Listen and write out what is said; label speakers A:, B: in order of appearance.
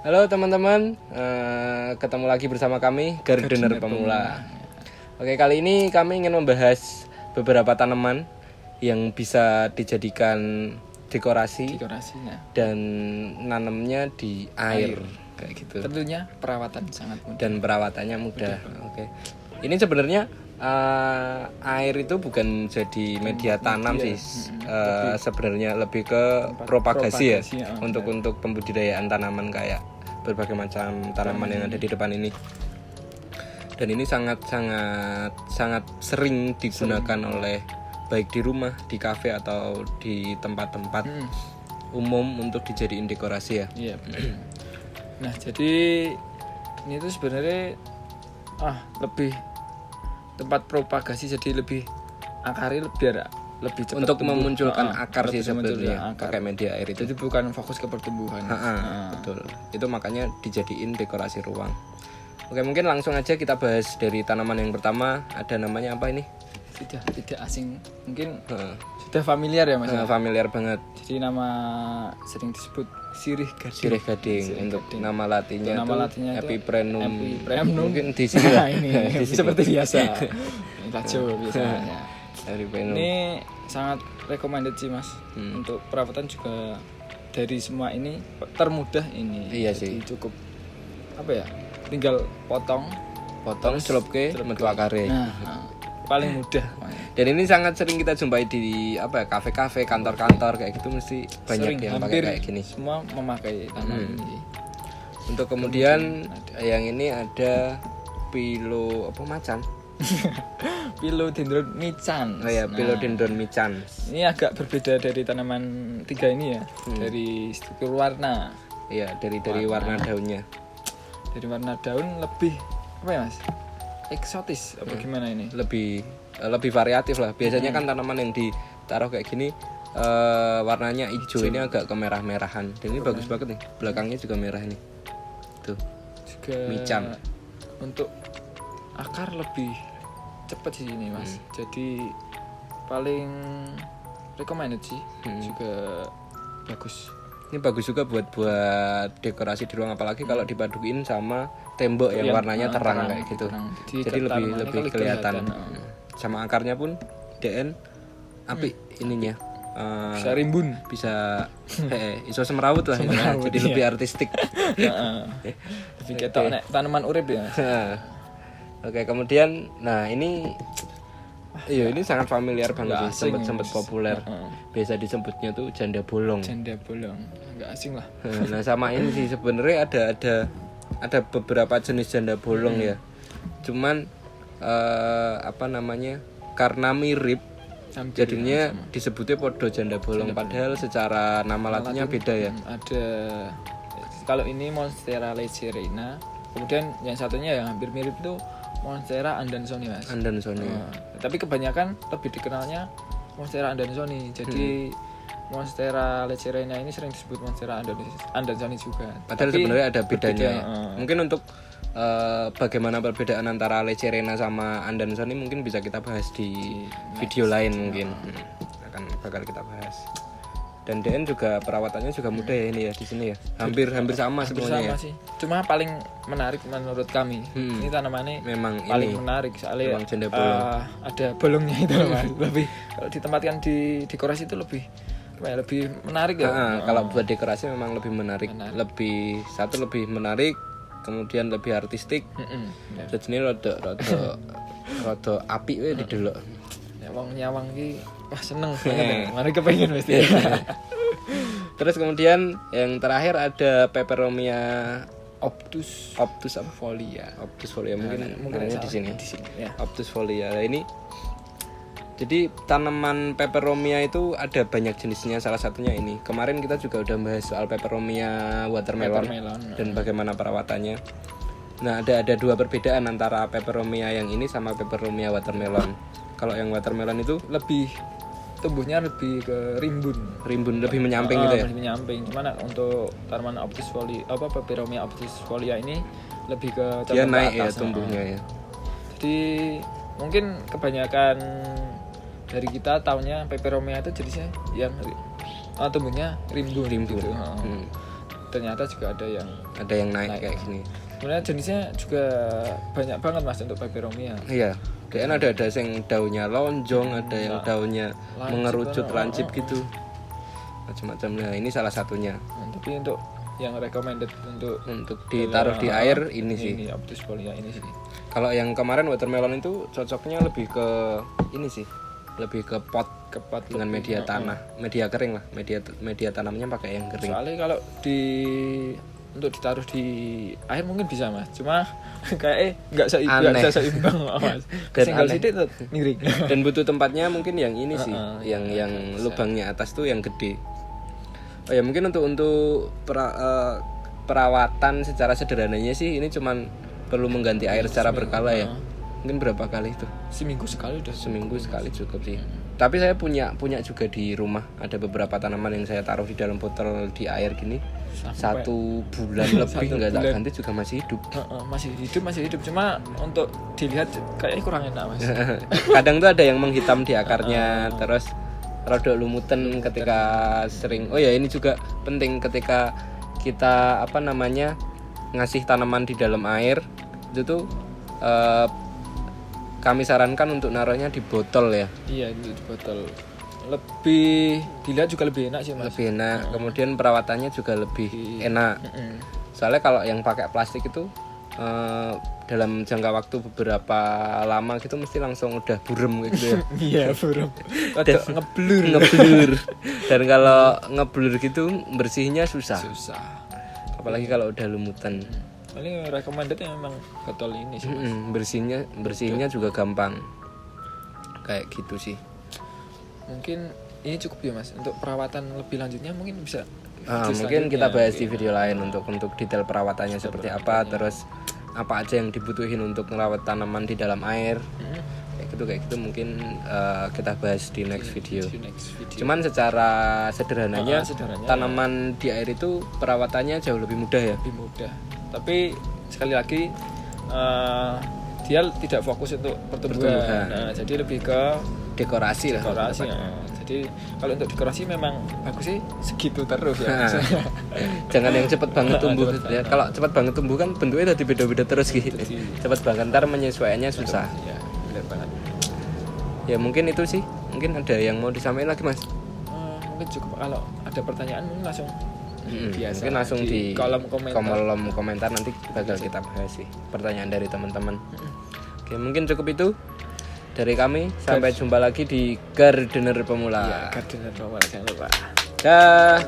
A: Halo teman-teman, ketemu lagi bersama kami Gardener Pemula. Oke, kali ini kami ingin membahas beberapa tanaman yang bisa dijadikan dekorasinya dan nanamnya di air kayak gitu.
B: Tentunya perawatan sangat mudah
A: dan perawatannya mudah. Oke. Ini sebenarnya air itu bukan jadi media tanam sih. Sebenarnya lebih ke propagasi ya. Untuk pembudidayaan tanaman kayak berbagai macam tanaman yang ada di depan ini. Dan ini sangat sering digunakan oleh baik di rumah, di kafe atau di tempat-tempat umum untuk dijadiin dekorasi ya.
B: Iya benar. Nah jadi ini tuh sebenarnya lebih tempat propagasi, jadi lebih akarnya biar lebih cepat
A: untuk
B: tumbuh.
A: Memunculkan akar sih sebenarnya pakai media air itu.
B: Jadi bukan fokus ke pertumbuhan.
A: Betul. Itu makanya dijadiin dekorasi ruang. Oke, mungkin langsung aja kita bahas dari tanaman yang pertama. Ada namanya apa ini?
B: Tidak asing, mungkin sudah familiar ya Mas.
A: Familiar banget.
B: Jadi nama sering disebut sirih gading.
A: Untuk nama latinnya itu Epiprenum. Mungkin di sini
B: lah ini. Seperti biasa. Lajo biasanya. Ini sangat recommended sih Mas. Untuk perawatan juga dari semua ini termudah ini.
A: Iya sih.
B: Cukup tinggal potong
A: celupke metu akare.
B: Paling mudah.
A: Dan ini sangat sering kita jumpai di kafe-kafe, kantor-kantor kayak gitu, mesti banyak yang pakai kayak gini.
B: Semua memakai tanaman ini.
A: Untuk kemudian yang ini ada
B: Philodendron micans.
A: Philodendron micans.
B: Ini agak berbeda dari tanaman tiga ini ya. Dari struktur warna.
A: Iya, dari warna daunnya.
B: Dari warna daun lebih Mas? Eksotis apa gimana ini?
A: Lebih variatif lah. Biasanya kan tanaman yang ditaruh kayak gini warnanya hijau, ini agak kemerah-merahan. Dan ini bagus banget nih. Belakangnya juga merah nih. Tuh.
B: Juga
A: mican.
B: Untuk akar lebih cepat sih ini Mas. Jadi paling recommended sih. Juga bagus.
A: Ini bagus juga buat dekorasi di ruang, apalagi kalau dipaduin sama tembok yang warnanya terang kayak gitu. Jadi lebih kelihatan. Sama akarnya pun DN apik ininya.
B: Bisa rimbun,
A: bisa iso semrawut lah. Jadi lebih artistik.
B: Lebih ketok nek tanaman urip ya.
A: Oke, kemudian ini sangat familiar banget sih, sempat populer. Biasa disebutnya tuh janda bolong.
B: Enggak asing lah.
A: Nah, sama ini sih sebenarnya ada beberapa jenis janda bolong ya. Cuman karena mirip jadinya disebutnya podo janda bolong, padahal secara nama latinnya beda ya.
B: Ada kalau ini Monstera lecerina, kemudian yang satunya yang hampir mirip itu Monstera Andansoni Mas. Tapi kebanyakan lebih dikenalnya Monstera Andansoni. Jadi Monstera lecerina ini sering disebut Monstera Andansoni juga.
A: Padahal sebenarnya ada bedanya. Mungkin untuk bagaimana perbedaan antara lecerina sama Andansoni mungkin bisa kita bahas di video lain mungkin. Bakal kita bahas. Dan DN juga perawatannya juga mudah ya ini ya di sini ya. Hampir sama semuanya ya.
B: Sih. Cuma paling menarik menurut kami. Ini tanamannya
A: memang
B: paling menarik soalnya ada bolongnya itu Mas. Lebih kalau ditempatkan di dekorasi itu lebih menarik ya.
A: Kalau buat dekorasi memang lebih menarik. Lebih menarik, kemudian lebih artistik. Jadi rada apik wae didelok.
B: Nyawang iki wah seneng banget. Mari kepengen mesti.
A: Terus kemudian yang terakhir ada Peperomia
B: Optus folia.
A: Optus folia mungkin di sini
B: ya.
A: Optus folia. Nah, ini jadi tanaman peperomia itu ada banyak jenisnya, salah satunya ini. Kemarin kita juga udah bahas soal peperomia watermelon dan bagaimana perawatannya. Nah, ada dua perbedaan antara peperomia yang ini sama peperomia watermelon. Kalau yang watermelon itu
B: tumbuhnya lebih ke rimbun
A: lebih menyamping gitu ya.
B: Lebih menyamping. Cuman untuk tanaman Optus folia Peperomia Optus folia ini lebih ke
A: dia naik ya tumbuhnya ya.
B: Jadi mungkin kebanyakan dari kita taunya Peperomia itu jenisnya yang tumbuhnya rimbun. Gitu. ternyata juga ada yang
A: naik kayak gini.
B: Sebenarnya jenisnya juga banyak banget mas untuk peperomia.
A: Iya, kan ada yang daunnya lonjong, ada yang daunnya mengerucut lancip gitu, macam-macam. Nah ini salah satunya.
B: Tapi untuk yang recommended untuk
A: ditaruh di air ini sih.
B: Ini Optus folia ini sih.
A: Kalau yang kemarin watermelon itu cocoknya lebih ke ini sih, lebih ke pot dengan media tanah, media kering lah, media tanamnya pakai yang kering.
B: Soalnya kalau untuk ditaruh di air mungkin bisa mas, cuma kayak nggak seimbang mas. Single sidik miring.
A: Dan butuh tempatnya mungkin yang ini sih, yang lubangnya atas tuh yang gede. Oh ya mungkin untuk perawatan secara sederhananya sih ini cuman perlu mengganti air secara berkala ya. Mungkin berapa kali itu?
B: Seminggu sekali udah.
A: Seminggu sekali cukup sih. Tapi saya punya juga di rumah, ada beberapa tanaman yang saya taruh di dalam botol di air gini. 1 bulan lebih nggak tak ganti juga masih hidup.
B: Masih hidup. Cuma untuk dilihat kayaknya kurang enak mas.
A: Kadang tuh ada yang menghitam di akarnya, terus rada lumutan ketika sering. Oh ya ini juga penting ketika kita ngasih tanaman di dalam air itu tuh kami sarankan untuk naruhnya di botol ya.
B: Iya di botol. Lebih dilihat juga lebih enak sih mas.
A: Lebih enak. Kemudian perawatannya juga lebih enak. Soalnya kalau yang pakai plastik itu dalam jangka waktu beberapa lama gitu mesti langsung udah burem gitu ya.
B: Iya burem. Ngeblur.
A: Dan kalau ngeblur gitu bersihnya susah. Apalagi kalau udah lumutan.
B: Paling recommendednya memang botol ini sih mas.
A: Bersihnya juga gampang. Kayak gitu sih.
B: Mungkin ini cukup ya mas. Untuk perawatan lebih lanjutnya mungkin bisa.
A: Mungkin kita bahas di video lain untuk detail perawatannya seperti apa, terus apa aja yang dibutuhin untuk merawat tanaman di dalam air. Kayak gitu mungkin kita bahas di next video. Cuman secara sederhananya tanaman di air itu perawatannya jauh lebih mudah ya.
B: Lebih mudah. Tapi sekali lagi dia tidak fokus untuk pertumbuhan. Nah, jadi lebih ke
A: dekorasi lah.
B: Jadi kalau untuk dekorasi memang bagus sih segitu terus ya.
A: Jangan yang cepat banget tumbuh ya. Kalau cepat banget tumbuh kan bentuknya udah beda-beda terus gitu. Cepat banget ntar menyesuaikannya susah.
B: Ya, benar banget.
A: Ya mungkin itu sih. Mungkin ada yang mau disampaikan lagi mas?
B: Mungkin cukup. Kalau ada pertanyaan mungkin langsung
A: mungkin langsung di kolom komentar nanti bakal kita bahas sih pertanyaan dari teman-teman. Oke mungkin cukup itu dari kami. Sampai jumpa lagi di Gardener Pemula.
B: Gardener Pemula jangan lupa.
A: Dah.